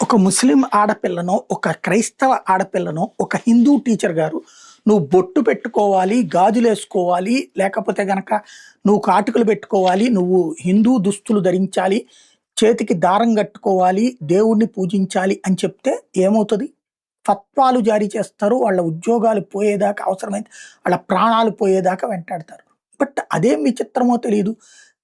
ఒక ముస్లిం ఆడపిల్లనో, ఒక క్రైస్తవ ఆడపిల్లనో, ఒక హిందూ టీచర్ గారు నువ్వు బొట్టు పెట్టుకోవాలి, గాజులేసుకోవాలి, లేకపోతే గనక నువ్వు కాటుకలు పెట్టుకోవాలి, నువ్వు హిందూ దుస్తులు ధరించాలి, చేతికి దారం కట్టుకోవాలి, దేవుడిని పూజించాలి అని చెప్తే ఏమవుతది? ఫత్వాలు జారీ చేస్తారు. వాళ్ళ ఉద్యోగాలు పోయేదాకా అవసరమైతే వాళ్ళ ప్రాణాలు పోయేదాకా వెంటాడతారు. బట్ అదేం విచిత్రమో తెలీదు.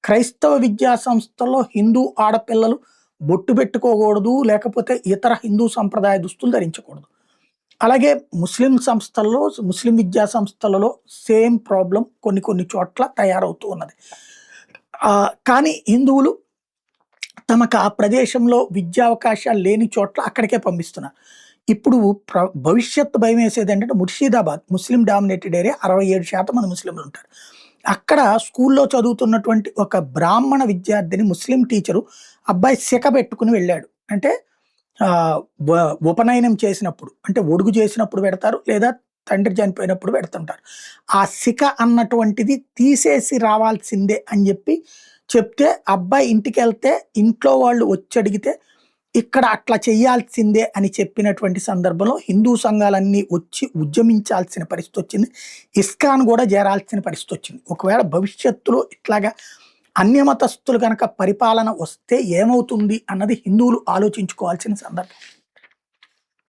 క్రైస్తవ విద్యా సంస్థల్లో హిందూ ఆడపిల్లలు బొట్టు పెట్టుకోకూడదు, లేకపోతే ఇతర హిందూ సంప్రదాయ దుస్తులు ధరించకూడదు. అలాగే ముస్లిం సంస్థల్లో, ముస్లిం విద్యా సంస్థలలో సేమ్ ప్రాబ్లమ్ కొన్ని కొన్ని చోట్ల తయారవుతూ ఉన్నది. కానీ హిందువులు తమకు ఆ ప్రదేశంలో విద్యా అవకాశాలు లేని చోట్ల అక్కడికే పంపిస్తున్నారు. ఇప్పుడు భవిష్యత్తు భయం వేసేది ఏంటంటే ముర్షిదాబాద్ ముస్లిం డామినేటెడ్ ఏరియా, 67% మంది ముస్లింలు ఉంటారు. అక్కడ స్కూల్లో చదువుతున్నటువంటి ఒక బ్రాహ్మణ విద్యార్థిని ముస్లిం టీచరు అబ్బాయి శిఖ పెట్టుకుని వెళ్ళాడు. అంటే ఉపనయనం చేసినప్పుడు, అంటే ఒడుగు చేసినప్పుడు పెడతారు, లేదా తండ్రి చనిపోయినప్పుడు పెడుతుంటారు. ఆ శిఖ అన్నటువంటిది తీసేసి రావాల్సిందే అని చెప్తే అబ్బాయి ఇంటికి వెళ్తే ఇంట్లో వాళ్ళు వచ్చి అడిగితే ఇక్కడ అట్లా చేయాల్సిందే అని చెప్పినటువంటి సందర్భంలో హిందూ సంఘాలన్నీ వచ్చి ఉద్యమించాల్సిన పరిస్థితి వచ్చింది. ఇస్కాన్ కూడా చేరాల్సిన పరిస్థితి వచ్చింది. ఒకవేళ భవిష్యత్తులో ఇట్లాగా అన్యమతస్థులు కనుక పరిపాలన వస్తే ఏమవుతుంది అన్నది హిందువులు ఆలోచించుకోవాల్సిన సందర్భం.